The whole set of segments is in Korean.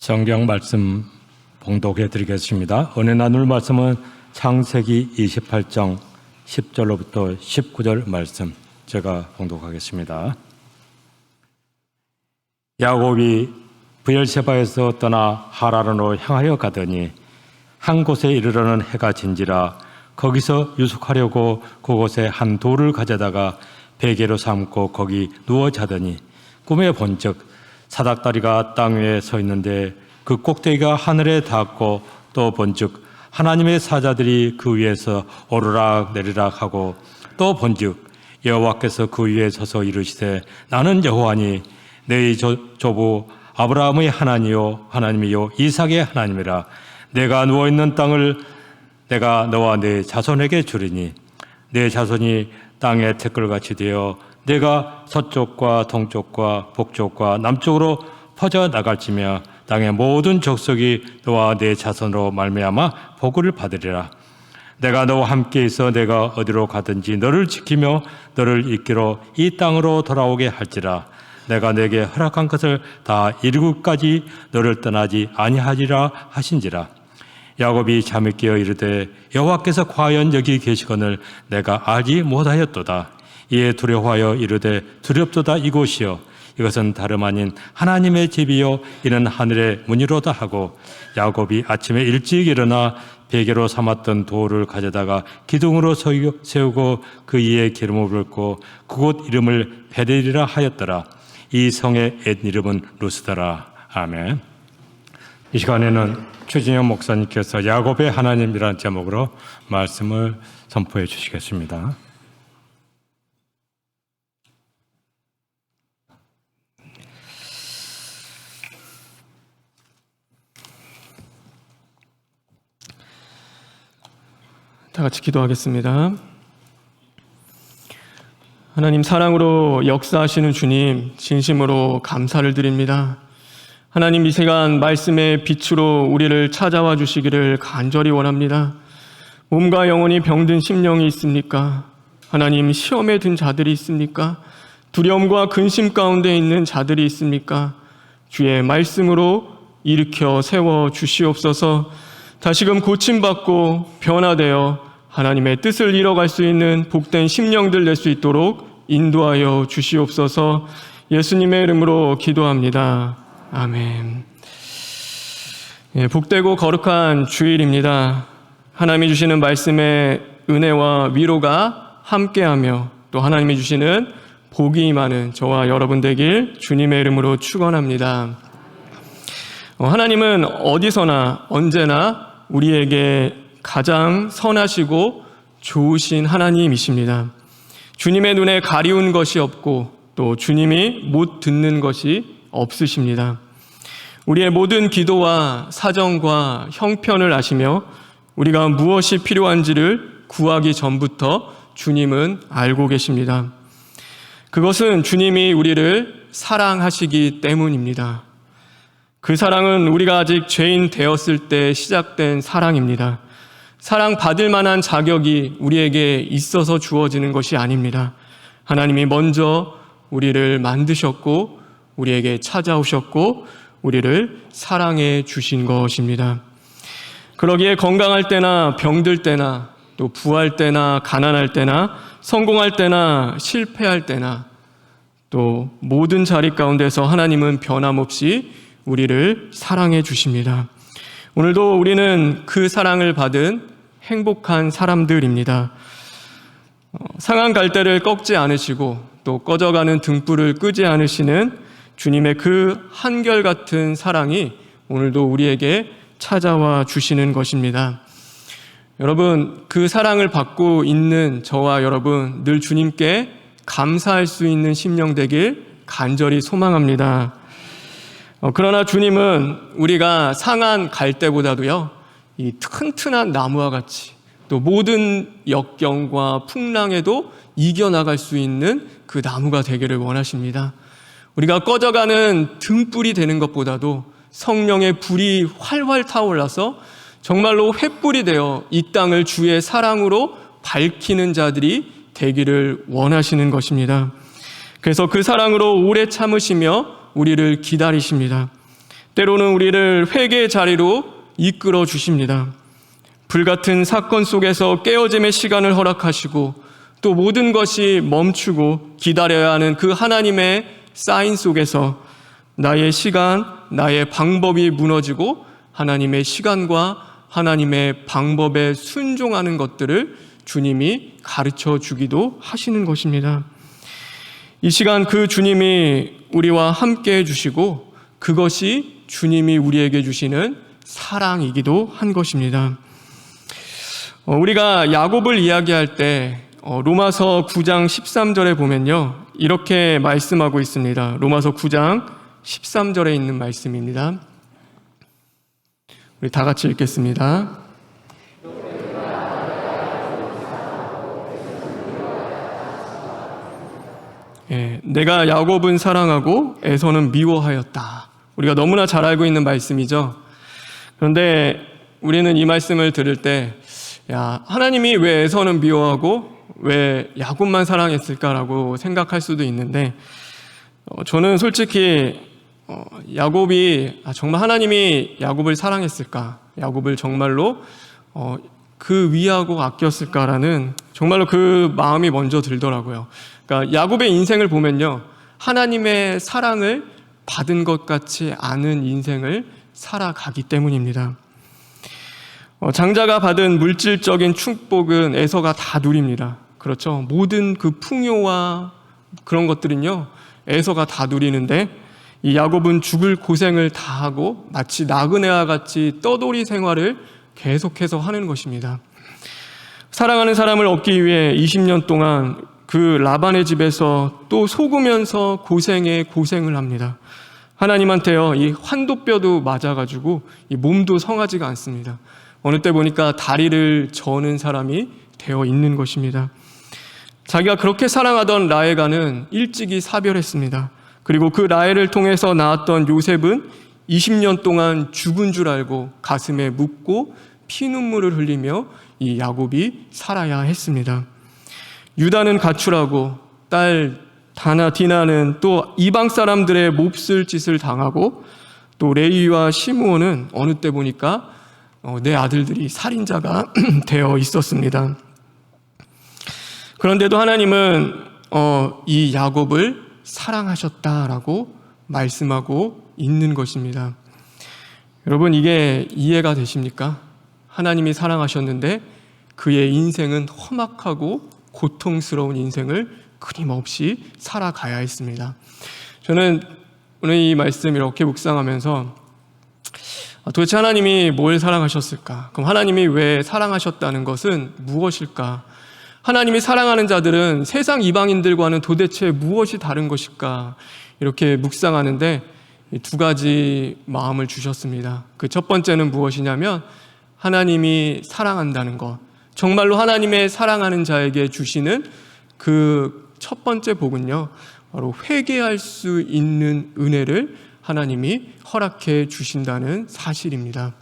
성경 말씀 봉독해 드리겠습니다. 오늘 나눌 말씀은 창세기 28장 10절로부터 19절 말씀 제가 봉독하겠습니다. 야곱이 브엘세바에서 떠나 하란으로 향하여 가더니 한 곳에 이르러는 해가 진지라 거기서 유숙하려고 그곳에 한 돌을 가져다가 베개로 삼고 거기 누워 자더니 꿈에 본즉 사닥다리가 땅 위에 서 있는데 그 꼭대기가 하늘에 닿았고 또 본즉 하나님의 사자들이 그 위에서 오르락 내리락 하고 또 본즉 여호와께서 그 위에 서서 이르시되 나는 여호와니 내 조부 아브라함의 하나님이요 이삭의 하나님이라. 내가 누워있는 땅을 내가 너와 내 자손에게 주리니 내 자손이 땅의 태끌같이 되어 내가 서쪽과 동쪽과 북쪽과 남쪽으로 퍼져 나갈지며 땅의 모든 족속이 너와 내 자손으로 말미암아 복을 받으리라. 내가 너와 함께 있어 내가 어디로 가든지 너를 지키며 너를 이끌어 이 땅으로 돌아오게 할지라. 내가 내게 허락한 것을 다 이루기까지 너를 떠나지 아니하리라 하신지라. 야곱이 잠에 깨어 이르되 여호와께서 과연 여기 계시거늘 내가 알지 못하였도다. 이에 두려워하여 이르되 두렵도다. 이곳이여 이것은 다름 아닌 하나님의 집이요 이는 하늘의 문이로다 하고 야곱이 아침에 일찍 일어나 베개로 삼았던 돌을 가져다가 기둥으로 세우고 그 위에 기름을 붓고 그곳 이름을 베델이라 하였더라. 이 성의 옛 이름은 루스더라. 아멘. 이 시간에는 최진영 목사님께서 야곱의 하나님이라는 제목으로 말씀을 선포해 주시겠습니다. 다 같이 기도하겠습니다. 하나님, 사랑으로 역사하시는 주님, 진심으로 감사를 드립니다. 하나님, 이 시간 말씀의 빛으로 우리를 찾아와 주시기를 간절히 원합니다. 몸과 영혼이 병든 심령이 있습니까? 하나님, 시험에 든 자들이 있습니까? 두려움과 근심 가운데 있는 자들이 있습니까? 주의 말씀으로 일으켜 세워 주시옵소서. 다시금 고침받고 변화되어 하나님의 뜻을 이뤄갈 수 있는 복된 심령들 낼 수 있도록 인도하여 주시옵소서. 예수님의 이름으로 기도합니다. 아멘. 복되고 거룩한 주일입니다. 하나님이 주시는 말씀의 은혜와 위로가 함께하며 또 하나님이 주시는 복이 임하는 저와 여러분 되길 주님의 이름으로 축원합니다. 하나님은 어디서나 언제나 우리에게 가장 선하시고 좋으신 하나님이십니다. 주님의 눈에 가리운 것이 없고 또 주님이 못 듣는 것이 없으십니다. 우리의 모든 기도와 사정과 형편을 아시며 우리가 무엇이 필요한지를 구하기 전부터 주님은 알고 계십니다. 그것은 주님이 우리를 사랑하시기 때문입니다. 그 사랑은 우리가 아직 죄인 되었을 때 시작된 사랑입니다. 사랑받을 만한 자격이 우리에게 있어서 주어지는 것이 아닙니다. 하나님이 먼저 우리를 만드셨고 우리에게 찾아오셨고 우리를 사랑해 주신 것입니다. 그러기에 건강할 때나 병들 때나 또 부할 때나 가난할 때나 성공할 때나 실패할 때나 또 모든 자리 가운데서 하나님은 변함없이 우리를 사랑해 주십니다. 오늘도 우리는 그 사랑을 받은 행복한 사람들입니다. 상한 갈대를 꺾지 않으시고 또 꺼져가는 등불을 끄지 않으시는 주님의 그 한결같은 사랑이 오늘도 우리에게 찾아와 주시는 것입니다. 여러분, 그 사랑을 받고 있는 저와 여러분 늘 주님께 감사할 수 있는 심령 되길 간절히 소망합니다. 그러나 주님은 우리가 상한 갈대보다도요, 이 튼튼한 나무와 같이 또 모든 역경과 풍랑에도 이겨나갈 수 있는 그 나무가 되기를 원하십니다. 우리가 꺼져가는 등불이 되는 것보다도 성령의 불이 활활 타올라서 정말로 횃불이 되어 이 땅을 주의 사랑으로 밝히는 자들이 되기를 원하시는 것입니다. 그래서 그 사랑으로 오래 참으시며 우리를 기다리십니다. 때로는 우리를 회개의 자리로 이끌어 주십니다. 불같은 사건 속에서 깨어짐의 시간을 허락하시고 또 모든 것이 멈추고 기다려야 하는 그 하나님의 사인 속에서 나의 시간, 나의 방법이 무너지고 하나님의 시간과 하나님의 방법에 순종하는 것들을 주님이 가르쳐 주기도 하시는 것입니다. 이 시간 그 주님이 우리와 함께 해주시고 그것이 주님이 우리에게 주시는 사랑이기도 한 것입니다. 우리가 야곱을 이야기할 때 로마서 9장 13절에 보면요, 이렇게 말씀하고 있습니다. 로마서 9장 13절에 있는 말씀입니다. 우리 다 같이 읽겠습니다. 내가 야곱은 사랑하고 에서는 미워하였다. 우리가 너무나 잘 알고 있는 말씀이죠. 그런데 우리는 이 말씀을 들을 때 하나님이 왜 에서는 미워하고 왜 야곱만 사랑했을까라고 생각할 수도 있는데, 저는 솔직히 야곱이 정말 하나님이 야곱을 사랑했을까, 야곱을 정말로 그 위하고 아꼈을까라는 정말로 그 마음이 먼저 들더라고요. 그러니까 야곱의 인생을 보면요, 하나님의 사랑을 받은 것 같지 않은 인생을 살아가기 때문입니다. 장자가 받은 물질적인 축복은 에서가 다 누립니다. 그렇죠. 모든 그 풍요와 그런 것들은요, 에서가 다 누리는데 이 야곱은 죽을 고생을 다 하고 마치 나그네와 같이 떠돌이 생활을 계속해서 하는 것입니다. 사랑하는 사람을 얻기 위해 20년 동안 그 라반의 집에서 또 속으면서 고생을 합니다. 하나님한테요, 이 환도뼈도 맞아가지고 이 몸도 성하지가 않습니다. 어느 때 보니까 다리를 저는 사람이 되어 있는 것입니다. 자기가 그렇게 사랑하던 라헬과는 일찍이 사별했습니다. 그리고 그 라헬을 통해서 낳았던 요셉은 20년 동안 죽은 줄 알고 가슴에 묻고 피눈물을 흘리며 이 야곱이 살아야 했습니다. 유다는 가출하고 딸 다나 디나는 또 이방 사람들의 몹쓸 짓을 당하고 또 레위와 시므온은 어느 때 보니까 내 아들들이 살인자가 되어 있었습니다. 그런데도 하나님은 이 야곱을 사랑하셨다라고 말씀하고 있는 것입니다. 여러분, 이게 이해가 되십니까? 하나님이 사랑하셨는데 그의 인생은 험악하고 고통스러운 인생을 끊임없이 살아가야 했습니다. 저는 오늘 이 말씀 이렇게 묵상하면서 도대체 하나님이 뭘 사랑하셨을까? 그럼 하나님이 왜 사랑하셨다는 것은 무엇일까? 하나님이 사랑하는 자들은 세상 이방인들과는 도대체 무엇이 다른 것일까? 이렇게 묵상하는데 두 가지 마음을 주셨습니다. 그 첫 번째는 무엇이냐면 하나님이 사랑한다는 것, 정말로 하나님의 사랑하는 자에게 주시는 그 첫 번째 복은요, 바로 회개할 수 있는 은혜를 하나님이 허락해 주신다는 사실입니다.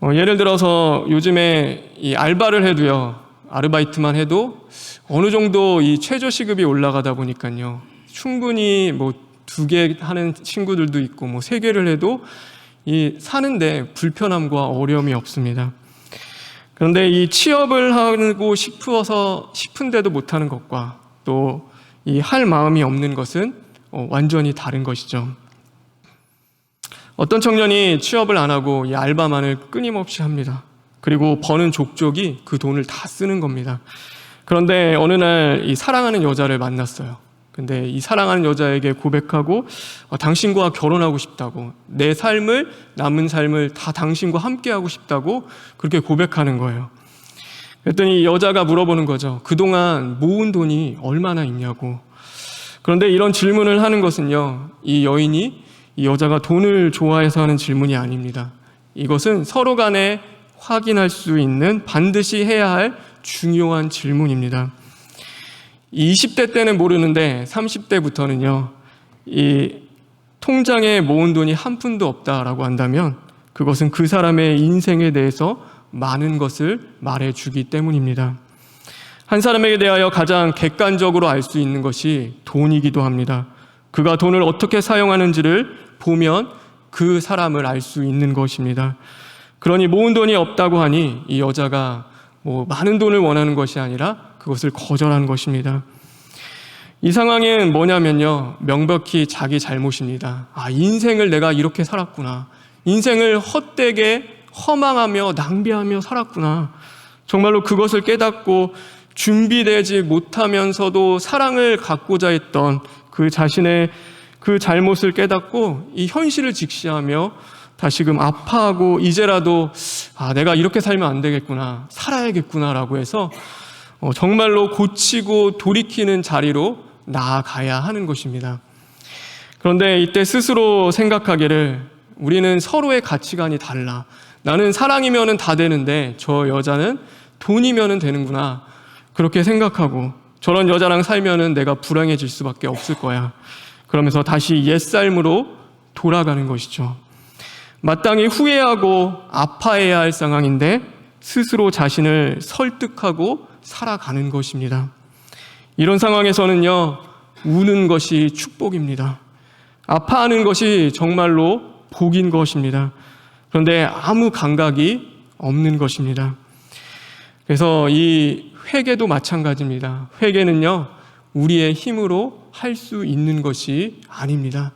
예를 들어서 요즘에 이 알바를 해도요, 아르바이트만 해도 어느 정도 이 최저 시급이 올라가다 보니까요, 충분히 뭐 2개 하는 친구들도 있고 뭐 3개를 해도 이 사는데 불편함과 어려움이 없습니다. 그런데 이 취업을 하고 싶은데도 못하는 것과 또 이 할 마음이 없는 것은 완전히 다른 것이죠. 어떤 청년이 취업을 안 하고 이 알바만을 끊임없이 합니다. 그리고 버는 족족이 그 돈을 다 쓰는 겁니다. 그런데 어느 날 이 사랑하는 여자를 만났어요. 근데 이 사랑하는 여자에게 고백하고 당신과 결혼하고 싶다고, 내 삶을, 남은 삶을 다 당신과 함께하고 싶다고 그렇게 고백하는 거예요. 그랬더니 이 여자가 물어보는 거죠. 그동안 모은 돈이 얼마나 있냐고. 그런데 이런 질문을 하는 것은요, 이 여인이 이 여자가 돈을 좋아해서 하는 질문이 아닙니다. 이것은 서로 간에 확인할 수 있는 반드시 해야 할 중요한 질문입니다. 20대 때는 모르는데 30대부터는요, 이 통장에 모은 돈이 한 푼도 없다라고 한다면 그것은 그 사람의 인생에 대해서 많은 것을 말해주기 때문입니다. 한 사람에게 대하여 가장 객관적으로 알 수 있는 것이 돈이기도 합니다. 그가 돈을 어떻게 사용하는지를 보면 그 사람을 알 수 있는 것입니다. 그러니 모은 돈이 없다고 하니 이 여자가 많은 돈을 원하는 것이 아니라 그것을 거절한 것입니다. 이 상황은 뭐냐면요, 명백히 자기 잘못입니다. 인생을 내가 이렇게 살았구나. 인생을 헛되게 허망하며 낭비하며 살았구나. 정말로 그것을 깨닫고 준비되지 못하면서도 사랑을 갖고자 했던 그 자신의 그 잘못을 깨닫고 이 현실을 직시하며 다시금 아파하고 이제라도 내가 이렇게 살면 안 되겠구나, 살아야겠구나라고 해서 정말로 고치고 돌이키는 자리로 나아가야 하는 것입니다. 그런데 이때 스스로 생각하기를 우리는 서로의 가치관이 달라. 나는 사랑이면은 다 되는데 저 여자는 돈이면은 되는구나. 그렇게 생각하고 저런 여자랑 살면은 내가 불행해질 수밖에 없을 거야. 그러면서 다시 옛삶으로 돌아가는 것이죠. 마땅히 후회하고 아파해야 할 상황인데 스스로 자신을 설득하고 살아가는 것입니다. 이런 상황에서는요, 우는 것이 축복입니다. 아파하는 것이 정말로 복인 것입니다. 그런데 아무 감각이 없는 것입니다. 그래서 이 회개도 마찬가지입니다. 회개는요, 우리의 힘으로 할 수 있는 것이 아닙니다.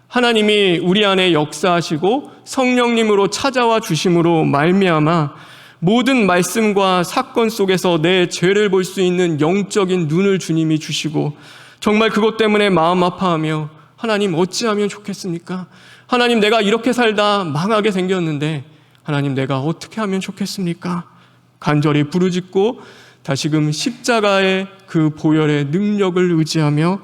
하나님이 우리 안에 역사하시고 성령님으로 찾아와 주심으로 말미암아 모든 말씀과 사건 속에서 내 죄를 볼 수 있는 영적인 눈을 주님이 주시고 정말 그것 때문에 마음 아파하며 하나님 어찌하면 좋겠습니까? 하나님 내가 이렇게 살다 망하게 생겼는데 하나님 내가 어떻게 하면 좋겠습니까? 간절히 부르짖고 다시금 십자가의 그 보혈의 능력을 의지하며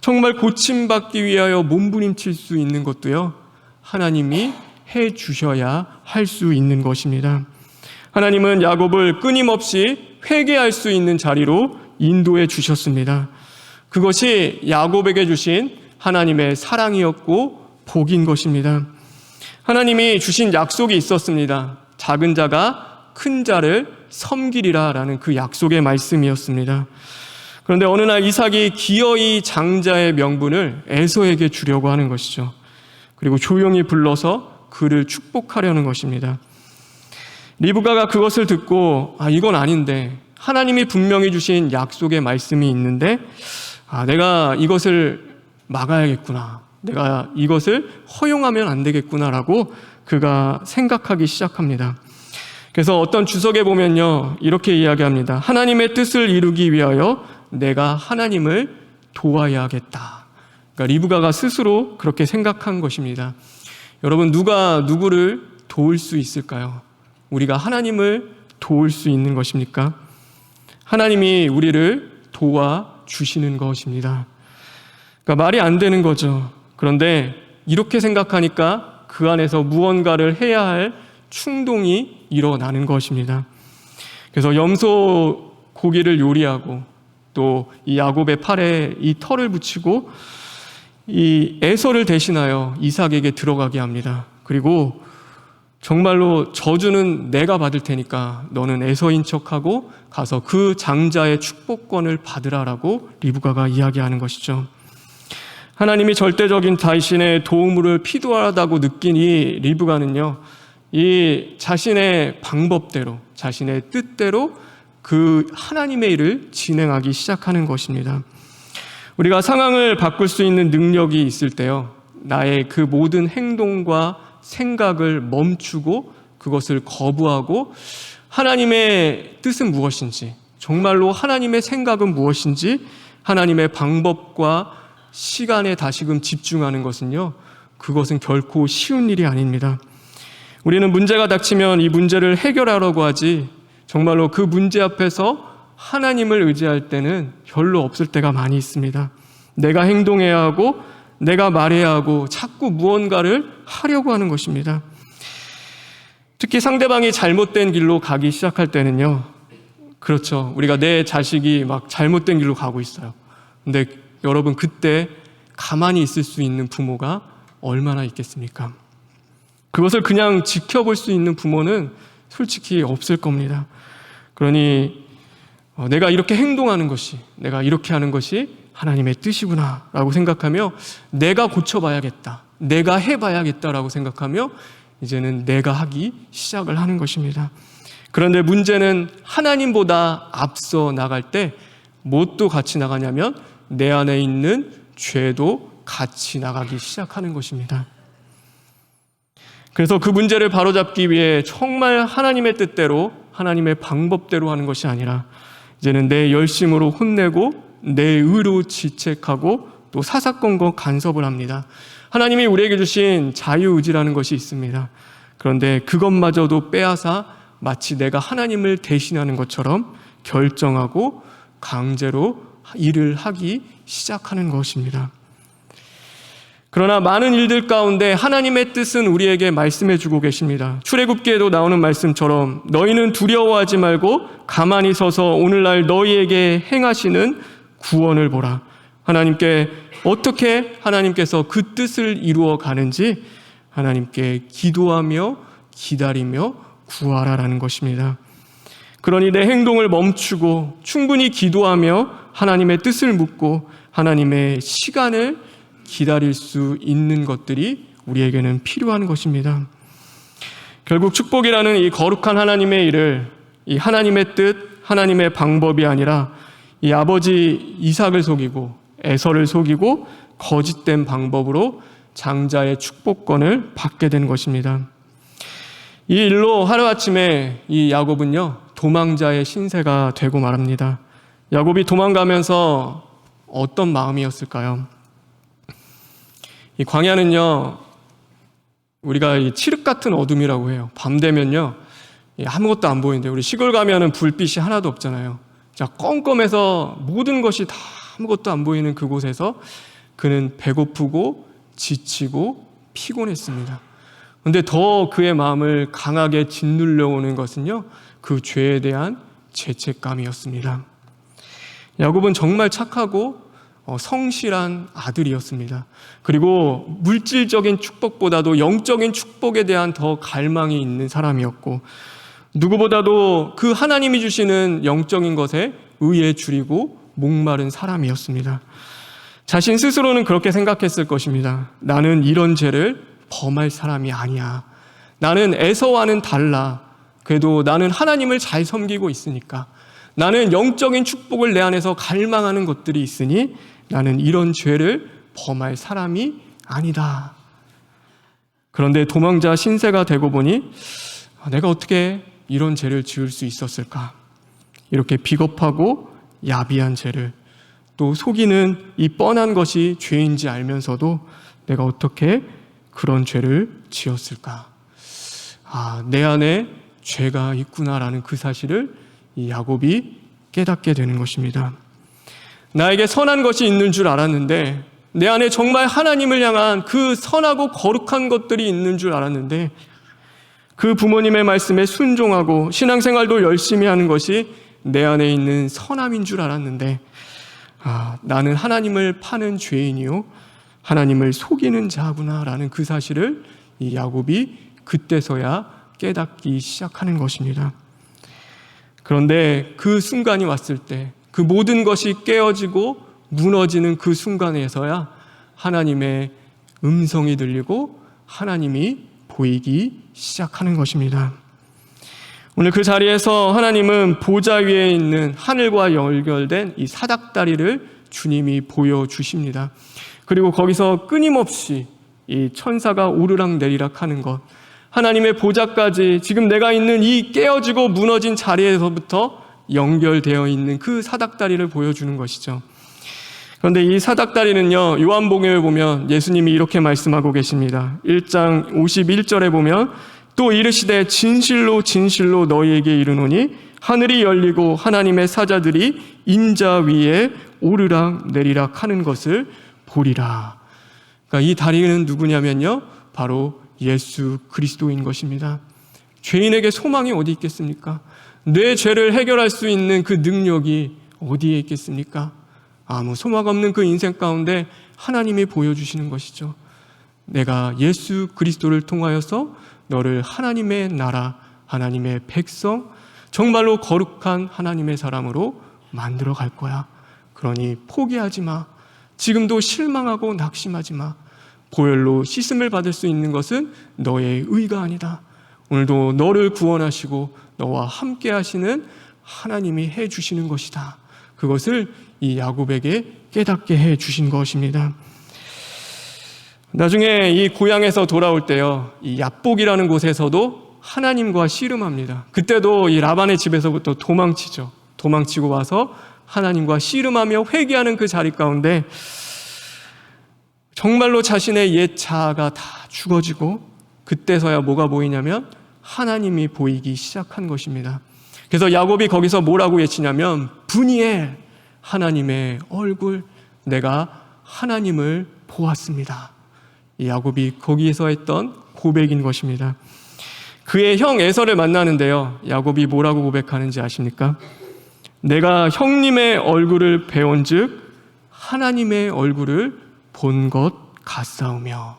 정말 고침받기 위하여 몸부림칠 수 있는 것도요, 하나님이 해 주셔야 할 수 있는 것입니다. 하나님은 야곱을 끊임없이 회개할 수 있는 자리로 인도해 주셨습니다. 그것이 야곱에게 주신 하나님의 사랑이었고 복인 것입니다. 하나님이 주신 약속이 있었습니다. 작은 자가 큰 자를 섬기리라 라는 그 약속의 말씀이었습니다. 그런데 어느 날 이삭이 기어이 장자의 명분을 에서에게 주려고 하는 것이죠. 그리고 조용히 불러서 그를 축복하려는 것입니다. 리브가가 그것을 듣고 이건 아닌데, 하나님이 분명히 주신 약속의 말씀이 있는데 내가 이것을 막아야겠구나, 내가 이것을 허용하면 안 되겠구나라고 그가 생각하기 시작합니다. 그래서 어떤 주석에 보면요, 이렇게 이야기합니다. 하나님의 뜻을 이루기 위하여 내가 하나님을 도와야겠다. 그러니까 리브가가 스스로 그렇게 생각한 것입니다. 여러분, 누가 누구를 도울 수 있을까요? 우리가 하나님을 도울 수 있는 것입니까? 하나님이 우리를 도와주시는 것입니다. 그러니까 말이 안 되는 거죠. 그런데 이렇게 생각하니까 그 안에서 무언가를 해야 할 충동이 일어나는 것입니다. 그래서 염소 고기를 요리하고 또 이 야곱의 팔에 이 털을 붙이고 이 에서를 대신하여 이삭에게 들어가게 합니다. 그리고 정말로 저주는 내가 받을 테니까 너는 에서인 척하고 가서 그 장자의 축복권을 받으라라고 리브가가 이야기하는 것이죠. 하나님이 절대적인 자신의 도움을 필요하다고 느낀 이 리브가는요, 이 자신의 방법대로, 자신의 뜻대로 그 하나님의 일을 진행하기 시작하는 것입니다. 우리가 상황을 바꿀 수 있는 능력이 있을 때요, 나의 그 모든 행동과 생각을 멈추고 그것을 거부하고 하나님의 뜻은 무엇인지, 정말로 하나님의 생각은 무엇인지 하나님의 방법과 시간에 다시금 집중하는 것은요, 그것은 결코 쉬운 일이 아닙니다. 우리는 문제가 닥치면 이 문제를 해결하려고 하지 정말로 그 문제 앞에서 하나님을 의지할 때는 별로 없을 때가 많이 있습니다. 내가 행동해야 하고 내가 말해야 하고 자꾸 무언가를 하려고 하는 것입니다. 특히 상대방이 잘못된 길로 가기 시작할 때는요, 그렇죠, 우리가 내 자식이 막 잘못된 길로 가고 있어요. 근데 여러분, 그때 가만히 있을 수 있는 부모가 얼마나 있겠습니까? 그것을 그냥 지켜볼 수 있는 부모는 솔직히 없을 겁니다. 그러니 내가 이렇게 행동하는 것이, 내가 이렇게 하는 것이 하나님의 뜻이구나 라고 생각하며 내가 고쳐봐야겠다, 내가 해봐야겠다라고 생각하며 이제는 내가 하기 시작을 하는 것입니다. 그런데 문제는 하나님보다 앞서 나갈 때 무엇도 같이 나가냐면 내 안에 있는 죄도 같이 나가기 시작하는 것입니다. 그래서 그 문제를 바로잡기 위해 정말 하나님의 뜻대로 하나님의 방법대로 하는 것이 아니라 이제는 내 열심으로 혼내고 내 의로 지책하고 또 사사건건 간섭을 합니다. 하나님이 우리에게 주신 자유의지라는 것이 있습니다. 그런데 그것마저도 빼앗아 마치 내가 하나님을 대신하는 것처럼 결정하고 강제로 일을 하기 시작하는 것입니다. 그러나 많은 일들 가운데 하나님의 뜻은 우리에게 말씀해 주고 계십니다. 출애굽기에도 나오는 말씀처럼 너희는 두려워하지 말고 가만히 서서 오늘날 너희에게 행하시는 구원을 보라. 어떻게 하나님께서 그 뜻을 이루어 가는지 하나님께 기도하며 기다리며 구하라라는 것입니다. 그러니 내 행동을 멈추고 충분히 기도하며 하나님의 뜻을 묻고 하나님의 시간을 기다릴 수 있는 것들이 우리에게는 필요한 것입니다. 결국 축복이라는 이 거룩한 하나님의 일을 이 하나님의 뜻, 하나님의 방법이 아니라 이 아버지 이삭을 속이고 에서를 속이고 거짓된 방법으로 장자의 축복권을 받게 된 것입니다. 이 일로 하루아침에 이 야곱은요 도망자의 신세가 되고 말합니다. 야곱이 도망가면서 어떤 마음이었을까요? 이 광야는요 우리가 이 칠흑 같은 어둠이라고 해요. 밤 되면요 아무것도 안 보이는데 우리 시골 가면은 불빛이 하나도 없잖아요. 자, 껌껌해서 모든 것이 다 아무것도 안 보이는 그곳에서 그는 배고프고 지치고 피곤했습니다. 그런데 더 그의 마음을 강하게 짓눌려 오는 것은요 그 죄에 대한 죄책감이었습니다. 야곱은 정말 착하고 성실한 아들이었습니다. 그리고 물질적인 축복보다도 영적인 축복에 대한 더 갈망이 있는 사람이었고 누구보다도 그 하나님이 주시는 영적인 것에 의에 줄이고 목마른 사람이었습니다. 자신 스스로는 그렇게 생각했을 것입니다. 나는 이런 죄를 범할 사람이 아니야. 나는 에서와는 달라. 그래도 나는 하나님을 잘 섬기고 있으니까. 나는 영적인 축복을 내 안에서 갈망하는 것들이 있으니 나는 이런 죄를 범할 사람이 아니다. 그런데 도망자 신세가 되고 보니 내가 어떻게 이런 죄를 지을 수 있었을까? 이렇게 비겁하고 야비한 죄를 또 속이는 이 뻔한 것이 죄인지 알면서도 내가 어떻게 그런 죄를 지었을까? 내 안에 죄가 있구나라는 그 사실을 이 야곱이 깨닫게 되는 것입니다. 나에게 선한 것이 있는 줄 알았는데 내 안에 정말 하나님을 향한 그 선하고 거룩한 것들이 있는 줄 알았는데 그 부모님의 말씀에 순종하고 신앙생활도 열심히 하는 것이 내 안에 있는 선함인 줄 알았는데 나는 하나님을 파는 죄인이요 하나님을 속이는 자구나라는 그 사실을 이 야곱이 그때서야 깨닫기 시작하는 것입니다. 그런데 그 순간이 왔을 때 그 모든 것이 깨어지고 무너지는 그 순간에서야 하나님의 음성이 들리고 하나님이 보이기 시작하는 것입니다. 오늘 그 자리에서 하나님은 보좌 위에 있는 하늘과 연결된 이 사닥다리를 주님이 보여주십니다. 그리고 거기서 끊임없이 이 천사가 오르락 내리락 하는 것, 하나님의 보좌까지 지금 내가 있는 이 깨어지고 무너진 자리에서부터 연결되어 있는 그 사닥다리를 보여주는 것이죠. 그런데 이 사닥다리는요, 요한복음에 보면 예수님이 이렇게 말씀하고 계십니다. 1장 51절에 보면 또 이르시되 진실로 진실로 너희에게 이르노니 하늘이 열리고 하나님의 사자들이 인자 위에 오르락 내리락 하는 것을 보리라. 그러니까 이 다리는 누구냐면요, 바로 예수 그리스도인 것입니다. 죄인에게 소망이 어디 있겠습니까? 내 죄를 해결할 수 있는 그 능력이 어디에 있겠습니까? 아무 소망 없는 그 인생 가운데 하나님이 보여주시는 것이죠. 내가 예수 그리스도를 통하여서 너를 하나님의 나라, 하나님의 백성, 정말로 거룩한 하나님의 사람으로 만들어 갈 거야. 그러니 포기하지 마. 지금도 실망하고 낙심하지 마. 보혈로 씻음을 받을 수 있는 것은 너의 의가 아니다. 오늘도 너를 구원하시고 너와 함께 하시는 하나님이 해 주시는 것이다. 그것을 이 야곱에게 깨닫게 해 주신 것입니다. 나중에 이 고향에서 돌아올 때요, 이 얍복이라는 곳에서도 하나님과 씨름합니다. 그때도 이 라반의 집에서부터 도망치죠. 도망치고 와서 하나님과 씨름하며 회개하는 그 자리 가운데 정말로 자신의 옛 자아가 다 죽어지고, 그때서야 뭐가 보이냐면 하나님이 보이기 시작한 것입니다. 그래서 야곱이 거기서 뭐라고 외치냐면 분이엘, 하나님의 얼굴, 내가 하나님을 보았습니다. 이 야곱이 거기에서 했던 고백인 것입니다. 그의 형 에서를 만나는데요, 야곱이 뭐라고 고백하는지 아십니까? 내가 형님의 얼굴을 배운즉 하나님의 얼굴을 본 것 같사오며.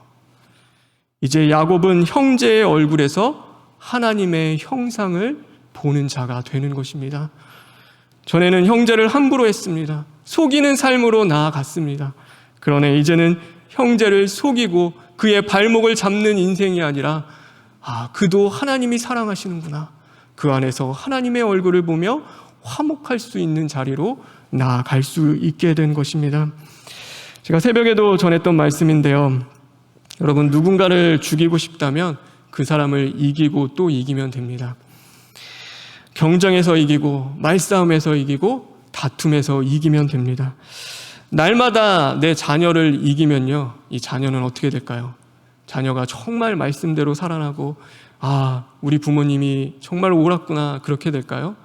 이제 야곱은 형제의 얼굴에서 하나님의 형상을 보는 자가 되는 것입니다. 전에는 형제를 함부로 했습니다. 속이는 삶으로 나아갔습니다. 그러나 이제는 형제를 속이고 그의 발목을 잡는 인생이 아니라, 그도 하나님이 사랑하시는구나, 그 안에서 하나님의 얼굴을 보며 화목할 수 있는 자리로 나아갈 수 있게 된 것입니다. 제가 새벽에도 전했던 말씀인데요, 여러분, 누군가를 죽이고 싶다면 그 사람을 이기고 또 이기면 됩니다. 경쟁에서 이기고, 말싸움에서 이기고, 다툼에서 이기면 됩니다. 날마다 내 자녀를 이기면요, 이 자녀는 어떻게 될까요? 자녀가 정말 말씀대로 살아나고, 우리 부모님이 정말 옳았구나, 그렇게 될까요?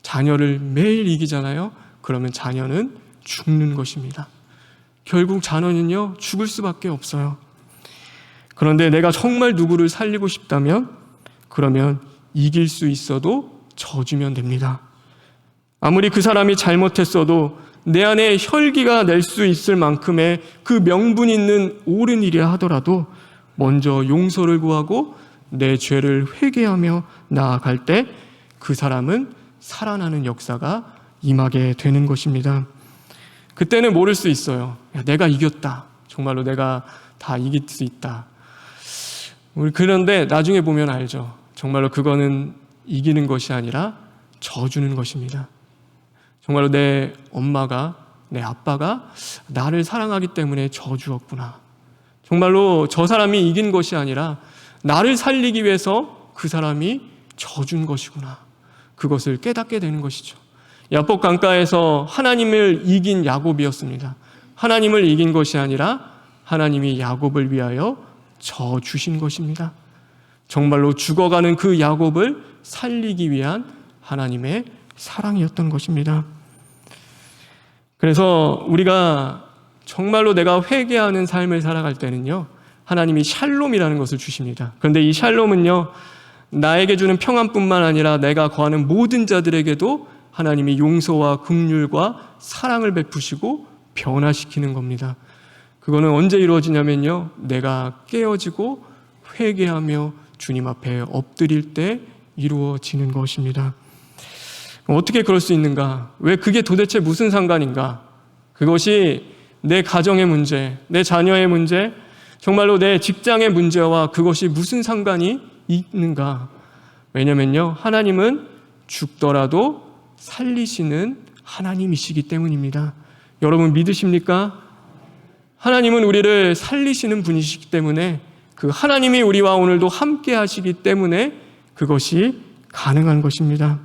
자녀를 매일 이기잖아요. 그러면 자녀는 죽는 것입니다. 결국 자녀는요, 죽을 수밖에 없어요. 그런데 내가 정말 누구를 살리고 싶다면, 그러면 이길 수 있어도 져주면 됩니다. 아무리 그 사람이 잘못했어도 내 안에 혈기가 낼 수 있을 만큼의 그 명분 있는 옳은 일이라 하더라도 먼저 용서를 구하고 내 죄를 회개하며 나아갈 때 그 사람은 살아나는 역사가 임하게 되는 것입니다. 그때는 모를 수 있어요. 내가 이겼다. 정말로 내가 다 이길 수 있다. 그런데 나중에 보면 알죠. 정말로 그거는 이기는 것이 아니라 져주는 것입니다. 정말로 내 엄마가, 내 아빠가 나를 사랑하기 때문에 져주었구나. 정말로 저 사람이 이긴 것이 아니라 나를 살리기 위해서 그 사람이 져준 것이구나. 그것을 깨닫게 되는 것이죠. 야복 강가에서 하나님을 이긴 야곱이었습니다. 하나님을 이긴 것이 아니라 하나님이 야곱을 위하여 져주신 것입니다. 정말로 죽어가는 그 야곱을 살리기 위한 하나님의 사랑이었던 것입니다. 그래서 우리가 정말로 내가 회개하는 삶을 살아갈 때는요, 하나님이 샬롬이라는 것을 주십니다. 그런데 이 샬롬은요, 나에게 주는 평안뿐만 아니라 내가 거하는 모든 자들에게도 하나님이 용서와 긍휼과 사랑을 베푸시고 변화시키는 겁니다. 그거는 언제 이루어지냐면요, 내가 깨어지고 회개하며 주님 앞에 엎드릴 때 이루어지는 것입니다. 어떻게 그럴 수 있는가? 왜 그게 도대체 무슨 상관인가? 그것이 내 가정의 문제, 내 자녀의 문제, 정말로 내 직장의 문제와 그것이 무슨 상관이 있는가? 왜냐면요, 하나님은 죽더라도 살리시는 하나님이시기 때문입니다. 여러분 믿으십니까? 하나님은 우리를 살리시는 분이시기 때문에, 그 하나님이 우리와 오늘도 함께 하시기 때문에 그것이 가능한 것입니다.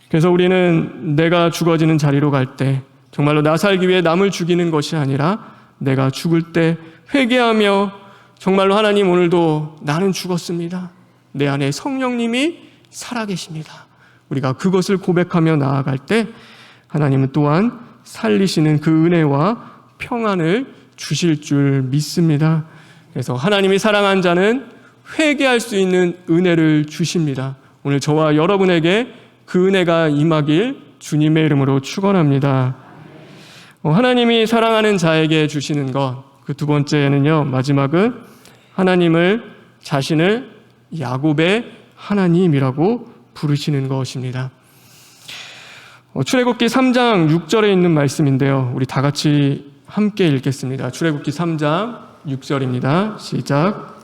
그래서 우리는 내가 죽어지는 자리로 갈 때 정말로 나 살기 위해 남을 죽이는 것이 아니라 내가 죽을 때 회개하며 정말로 하나님, 오늘도 나는 죽었습니다. 내 안에 성령님이 살아계십니다. 우리가 그것을 고백하며 나아갈 때 하나님은 또한 살리시는 그 은혜와 평안을 주실 줄 믿습니다. 그래서 하나님이 사랑한 자는 회개할 수 있는 은혜를 주십니다. 오늘 저와 여러분에게 그 은혜가 임하길 주님의 이름으로 축원합니다. 하나님이 사랑하는 자에게 주시는 것, 그 두 번째는요, 마지막은 하나님을 자신을 야곱의 하나님이라고 부르시는 것입니다. 출애굽기 3장 6절에 있는 말씀인데요, 우리 다 같이 함께 읽겠습니다. 출애굽기 3장 6절입니다. 시작.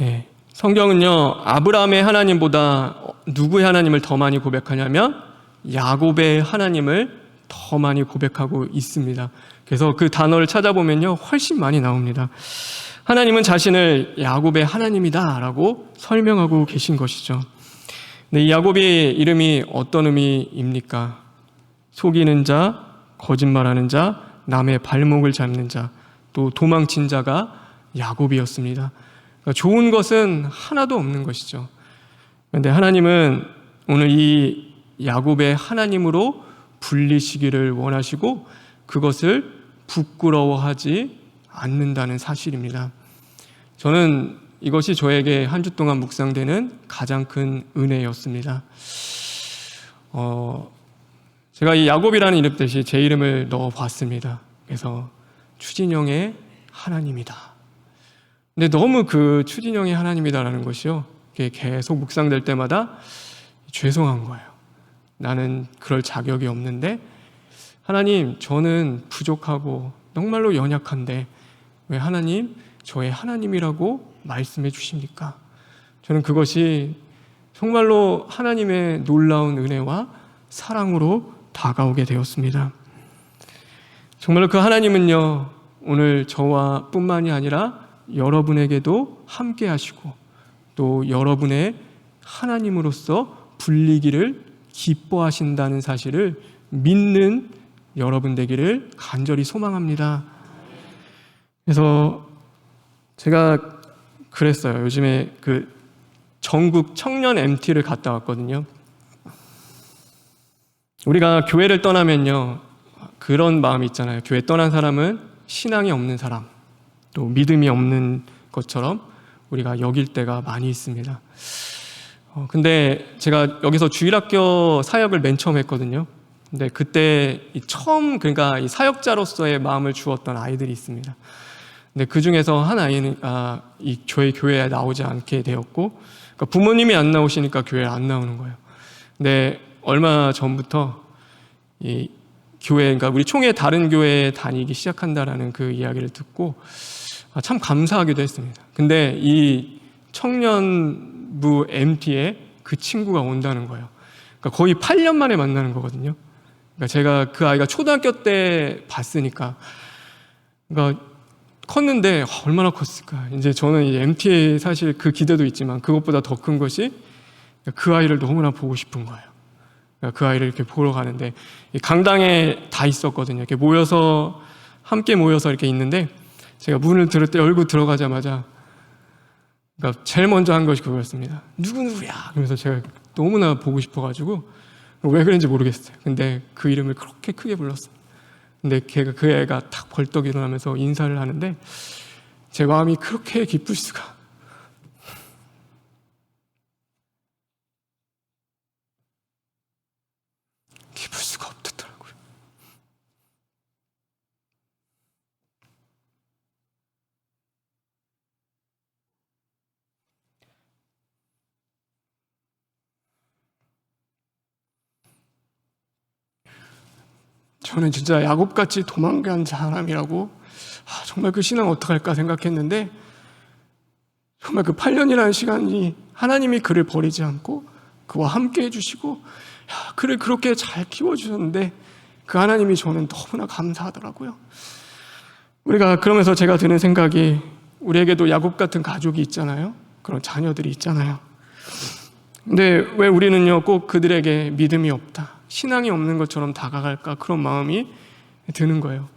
예, 성경은요, 아브라함의 하나님보다 누구의 하나님을 더 많이 고백하냐면 야곱의 하나님을 더 많이 고백하고 있습니다. 그래서 그 단어를 찾아보면요, 훨씬 많이 나옵니다. 하나님은 자신을 야곱의 하나님이다 라고 설명하고 계신 것이죠. 근데 이 야곱의 이름이 어떤 의미입니까? 속이는 자, 거짓말하는 자, 남의 발목을 잡는 자, 또 도망친 자가 야곱이었습니다. 그러니까 좋은 것은 하나도 없는 것이죠. 그런데 하나님은 오늘 이 야곱의 하나님으로 불리시기를 원하시고 그것을 부끄러워하지 않는다는 사실입니다. 저는 이것이 저에게 한 주 동안 묵상되는 가장 큰 은혜였습니다. 제가 이 야곱이라는 이름 대신 제 이름을 넣어봤습니다. 그래서 추진영의 하나님이다. 근데 너무 그 추진영의 하나님이다라는 것이요, 계속 묵상될 때마다 죄송한 거예요. 나는 그럴 자격이 없는데 하나님, 저는 부족하고 정말로 연약한데 왜 하나님 저의 하나님이라고 말씀해 주십니까? 저는 그것이 정말로 하나님의 놀라운 은혜와 사랑으로 다가오게 되었습니다. 정말로 그 하나님은요, 오늘 저와 뿐만이 아니라 여러분에게도 함께 하시고 또 여러분의 하나님으로서 불리기를 기뻐하신다는 사실을 믿는 여러분 되기를 간절히 소망합니다. 그래서 제가 그랬어요. 요즘에 그 전국 청년 MT를 갔다 왔거든요. 우리가 교회를 떠나면요, 그런 마음이 있잖아요. 교회 떠난 사람은 신앙이 없는 사람, 또 믿음이 없는 것처럼 우리가 여길 때가 많이 있습니다. 근데 제가 여기서 주일학교 사역을 맨 처음 했거든요. 근데 그때 처음, 그러니까 이 사역자로서의 마음을 주었던 아이들이 있습니다. 근데 그 중에서 한 아이는 이 저희 교회에 나오지 않게 되었고, 그러니까 부모님이 안 나오시니까 교회에 안 나오는 거예요. 근데 얼마 전부터 이 교회, 그러니까 우리 총회 다른 교회에 다니기 시작한다라는 그 이야기를 듣고 참 감사하기도 했습니다. 근데 이 청년부 MT에 그 친구가 온다는 거예요. 그러니까 거의 8년 만에 만나는 거거든요. 그러니까 제가 그 아이가 초등학교 때 봤으니까, 그러니까 컸는데 얼마나 컸을까. 이제 저는 이 MT에 사실 그 기대도 있지만 그것보다 더 큰 것이 그 아이를 너무나 보고 싶은 거예요. 그러니까 그 아이를 이렇게 보러 가는데 강당에 다 있었거든요. 이렇게 모여서, 함께 모여서 이렇게 있는데 제가 문을 열고 들어가자마자, 그러니까 제일 먼저 한 것이 그거였습니다. 누구야? 그러면서 제가 너무나 보고 싶어가지고 왜 그런지 모르겠어요. 근데 그 이름을 그렇게 크게 불렀어요. 근데 그 애가 탁 벌떡 일어나면서 인사를 하는데 제 마음이 그렇게 기쁠 수가. 기쁠 수가 없더라고요. 저는 진짜 야곱같이 도망간 사람이라고 정말 그 신앙 어떡할까 생각했는데, 정말 그 8년이라는 시간이 하나님이 그를 버리지 않고 그와 함께 해주시고 그를 그렇게 잘 키워주셨는데 그 하나님이 저는 너무나 감사하더라고요. 우리가 그러면서 제가 드는 생각이, 우리에게도 야곱 같은 가족이 있잖아요. 그런 자녀들이 있잖아요. 근데 왜 우리는요 꼭 그들에게 믿음이 없다, 신앙이 없는 것처럼 다가갈까, 그런 마음이 드는 거예요.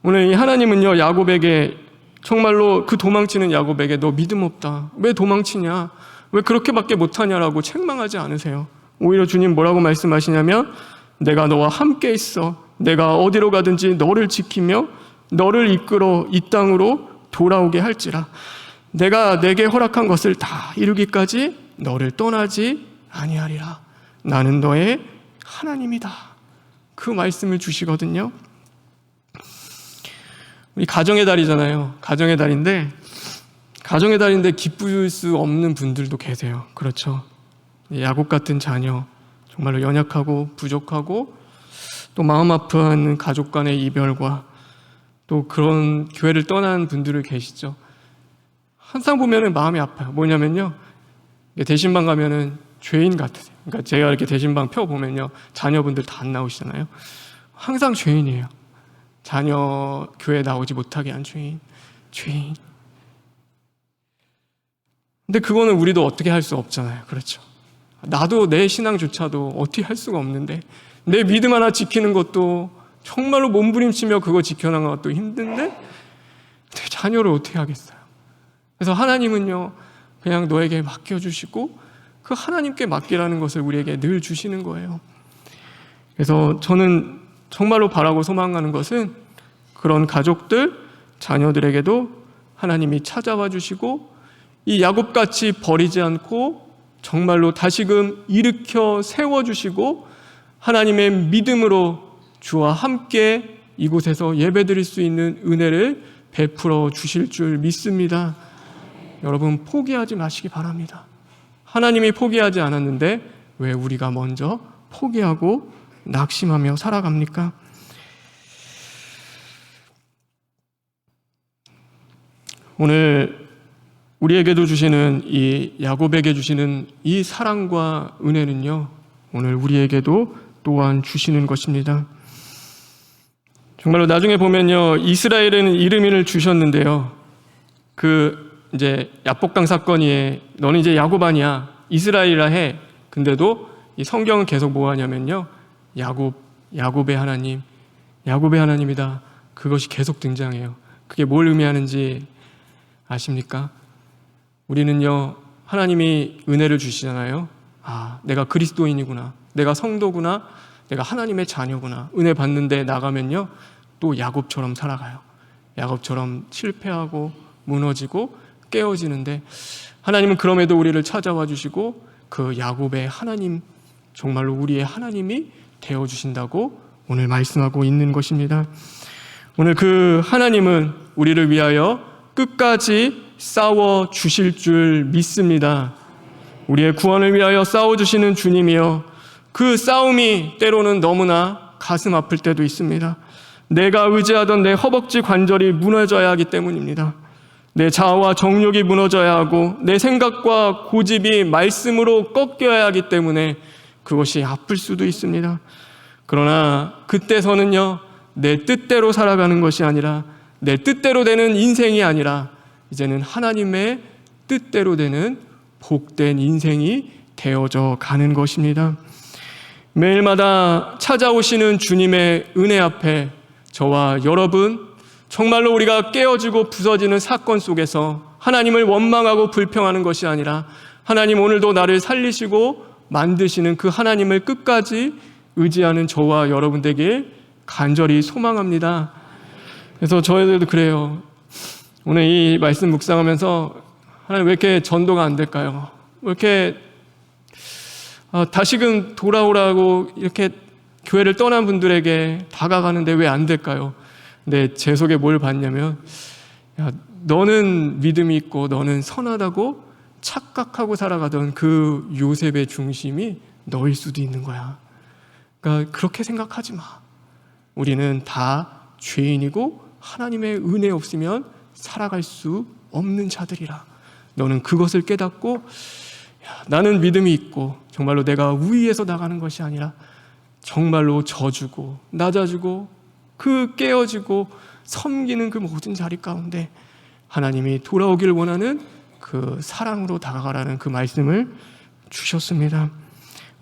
오늘 이 하나님은요 야곱에게, 정말로 그 도망치는 야곱에게 너 믿음 없다, 왜 도망치냐, 왜 그렇게밖에 못하냐라고 책망하지 않으세요. 오히려 주님 뭐라고 말씀하시냐면, 내가 너와 함께 있어, 내가 어디로 가든지 너를 지키며 너를 이끌어 이 땅으로 돌아오게 할지라, 내가 내게 허락한 것을 다 이루기까지 너를 떠나지 아니하리라, 나는 너의 하나님이다. 그 말씀을 주시거든요. 우리 가정의 달이잖아요. 가정의 달인데 가정의 달인데 기쁠 수 없는 분들도 계세요. 그렇죠. 야곱 같은 자녀, 정말로 연약하고 부족하고 또 마음 아파하는 가족 간의 이별과 또 그런 교회를 떠난 분들을 계시죠. 항상 보면은 마음이 아파요. 뭐냐면요, 대신방 가면은 죄인 같으세요. 그러니까 제가 이렇게 대신방 펴 보면요, 자녀분들 다 안 나오시잖아요. 항상 죄인이에요. 자녀 교회 나오지 못하게 한 죄인. 근데 그거는 우리도 어떻게 할 수 없잖아요. 그렇죠. 나도 내 신앙조차도 어떻게 할 수가 없는데, 내 믿음 하나 지키는 것도 정말로 몸부림치며 그거 지켜나가는 것도 힘든데 내 자녀를 어떻게 하겠어요. 그래서 하나님은요, 그냥 너에게 맡겨주시고 그 하나님께 맡기라는 것을 우리에게 늘 주시는 거예요. 그래서 저는 정말로 바라고 소망하는 것은 그런 가족들, 자녀들에게도 하나님이 찾아와 주시고 이 야곱같이 버리지 않고 정말로 다시금 일으켜 세워주시고 하나님의 믿음으로 주와 함께 이곳에서 예배드릴 수 있는 은혜를 베풀어 주실 줄 믿습니다. 여러분, 포기하지 마시기 바랍니다. 하나님이 포기하지 않았는데 왜 우리가 먼저 포기하고 낙심하며 살아갑니까? 오늘 우리에게도 주시는 이 야곱에게 주시는 이 사랑과 은혜는요, 오늘 우리에게도 또한 주시는 것입니다. 정말로 나중에 보면요, 이스라엘에는 이름을 주셨는데요, 이제 야복강 사건이에 너는 이제 야곱 아니야, 이스라엘이라 해. 근데도 이 성경은 계속 뭐 하냐면요, 야곱의 하나님, 야곱의 하나님이다. 그것이 계속 등장해요. 그게 뭘 의미하는지 아십니까? 우리는요, 하나님이 은혜를 주시잖아요. 내가 그리스도인이구나, 내가 성도구나, 내가 하나님의 자녀구나. 은혜 받는데 나가면요, 또 야곱처럼 살아가요. 야곱처럼 실패하고 무너지고 깨어지는데, 하나님은 그럼에도 우리를 찾아와 주시고 그 야곱의 하나님, 정말로 우리의 하나님이 되어주신다고 오늘 말씀하고 있는 것입니다. 오늘 그 하나님은 우리를 위하여 끝까지 싸워 주실 줄 믿습니다. 우리의 구원을 위하여 싸워 주시는 주님이여, 그 싸움이 때로는 너무나 가슴 아플 때도 있습니다. 내가 의지하던 내 허벅지 관절이 무너져야 하기 때문입니다. 내 자아와 정욕이 무너져야 하고 내 생각과 고집이 말씀으로 꺾여야 하기 때문에 그것이 아플 수도 있습니다. 그러나 그때서는요, 내 뜻대로 살아가는 것이 아니라, 내 뜻대로 되는 인생이 아니라 이제는 하나님의 뜻대로 되는 복된 인생이 되어져 가는 것입니다. 매일마다 찾아오시는 주님의 은혜 앞에 저와 여러분, 정말로 우리가 깨어지고 부서지는 사건 속에서 하나님을 원망하고 불평하는 것이 아니라, 하나님 오늘도 나를 살리시고 만드시는 그 하나님을 끝까지 의지하는 저와 여러분 되길 간절히 소망합니다. 그래서 저희들도 그래요. 오늘 이 말씀 묵상하면서 하나님 왜 이렇게 전도가 안 될까요? 왜 이렇게 다시금 돌아오라고 이렇게 교회를 떠난 분들에게 다가가는데 왜 안 될까요? 근데 제 속에 뭘 봤냐면, 너는 믿음이 있고 너는 선하다고 착각하고 살아가던 그 요셉의 중심이 너일 수도 있는 거야. 그러니까 그렇게 생각하지 마. 우리는 다 죄인이고 하나님의 은혜 없으면 살아갈 수 없는 자들이라. 너는 그것을 깨닫고, 나는 믿음이 있고 정말로 내가 위에서 나가는 것이 아니라 정말로 져주고 낮아지고 그 깨어지고 섬기는 그 모든 자리 가운데 하나님이 돌아오기를 원하는 그 사랑으로 다가가라는 그 말씀을 주셨습니다.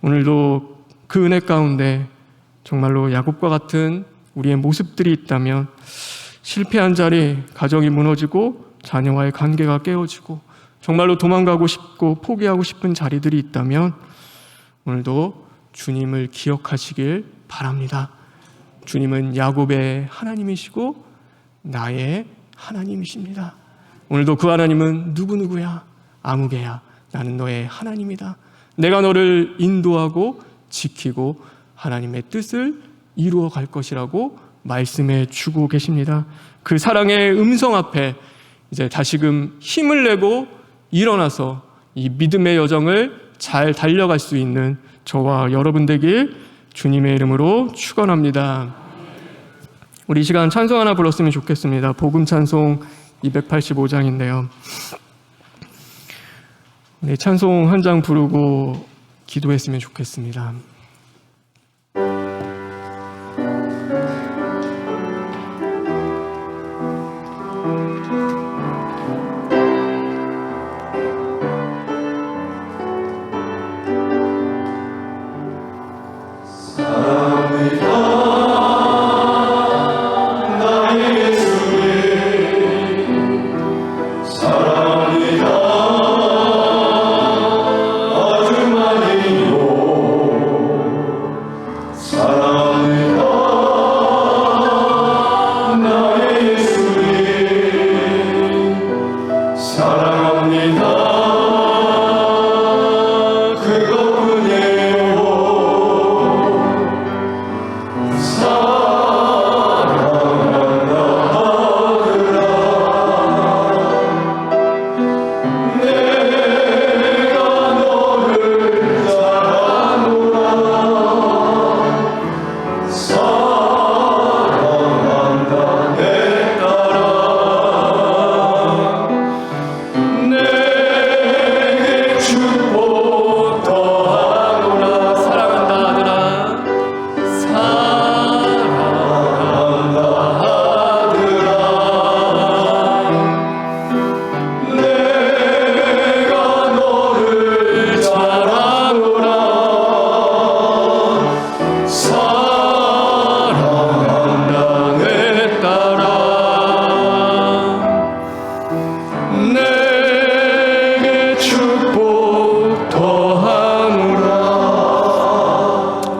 오늘도 그 은혜 가운데 정말로 야곱과 같은 우리의 모습들이 있다면, 실패한 자리, 가정이 무너지고 자녀와의 관계가 깨어지고 정말로 도망가고 싶고 포기하고 싶은 자리들이 있다면 오늘도 주님을 기억하시길 바랍니다. 주님은 야곱의 하나님이시고 나의 하나님이십니다. 오늘도 그 하나님은 누구야? 아무개야. 나는 너의 하나님이다. 내가 너를 인도하고 지키고 하나님의 뜻을 이루어 갈 것이라고 말씀해 주고 계십니다. 그 사랑의 음성 앞에 이제 다시금 힘을 내고 일어나서 이 믿음의 여정을 잘 달려갈 수 있는 저와 여러분 되길 주님의 이름으로 축원합니다. 우리 이 시간 찬송 하나 불렀으면 좋겠습니다. 복음 찬송 285장인데요. 네, 찬송 한 장 부르고 기도했으면 좋겠습니다.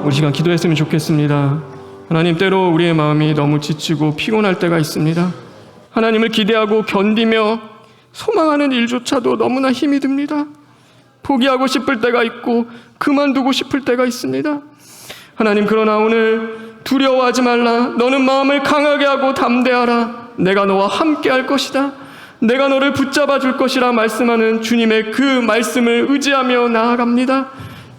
우리 시간 기도했으면 좋겠습니다. 하나님, 때로 우리의 마음이 너무 지치고 피곤할 때가 있습니다. 하나님을 기대하고 견디며 소망하는 일조차도 너무나 힘이 듭니다. 포기하고 싶을 때가 있고 그만두고 싶을 때가 있습니다. 하나님, 그러나 오늘 두려워하지 말라. 너는 마음을 강하게 하고 담대하라. 내가 너와 함께 할 것이다. 내가 너를 붙잡아 줄 것이라 말씀하는 주님의 그 말씀을 의지하며 나아갑니다.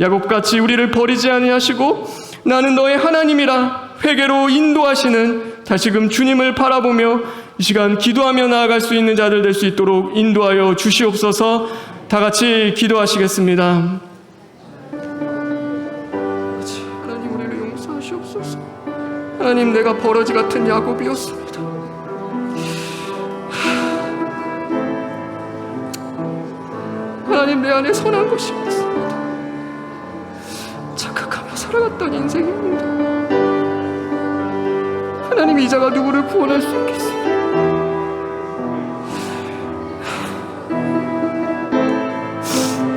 야곱같이 우리를 버리지 아니하시고 나는 너의 하나님이라 회개로 인도하시는 다시금 주님을 바라보며 이 시간 기도하며 나아갈 수 있는 자들 될 수 있도록 인도하여 주시옵소서. 다 같이 기도하시겠습니다. 하나님, 우리를 용서하시옵소서. 하나님, 내가 버러지 같은 야곱이었습니다. 하나님, 내 안에 선한 것이 있습니다. 착각하며 살아갔던 인생입니다. 하나님, 이자가 누구를 구원할 수 있겠습니까?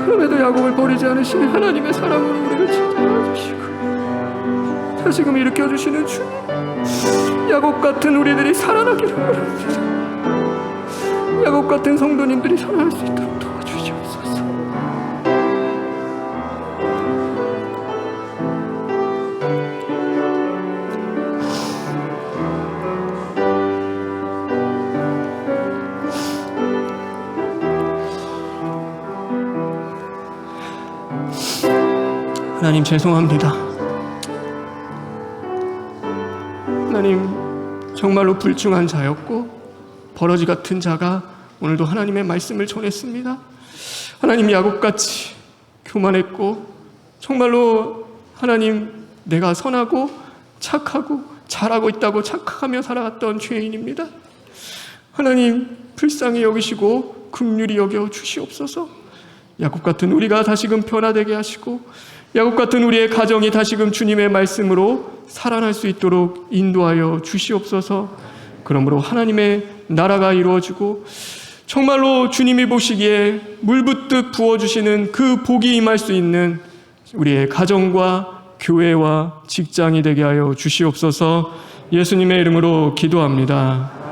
그럼에도 야곱을 버리지 않으시는 하나님의 사랑으로 우리를 찾아와 주시고 다시금 일으켜주시는 주님, 야곱 같은 우리들이 살아나기를 바랍니다. 야곱 같은 성도님들이 살아날 수 있도록 도와주시옵소서. 하나님, 죄송합니다. 하나님, 정말로 불중한 자였고 버러지 같은 자가 오늘도 하나님의 말씀을 전했습니다. 하나님, 야곱같이 교만했고 정말로 하나님, 내가 선하고 착하고 잘하고 있다고 착각하며 살아갔던 죄인입니다. 하나님, 불쌍히 여기시고 긍휼히 여겨 주시옵소서. 야곱 같은 우리가 다시금 변화되게 하시고 야곱 같은 우리의 가정이 다시금 주님의 말씀으로 살아날 수 있도록 인도하여 주시옵소서. 그러므로 하나님의 나라가 이루어지고 정말로 주님이 보시기에 물붓듯 부어주시는 그 복이 임할 수 있는 우리의 가정과 교회와 직장이 되게 하여 주시옵소서. 예수님의 이름으로 기도합니다.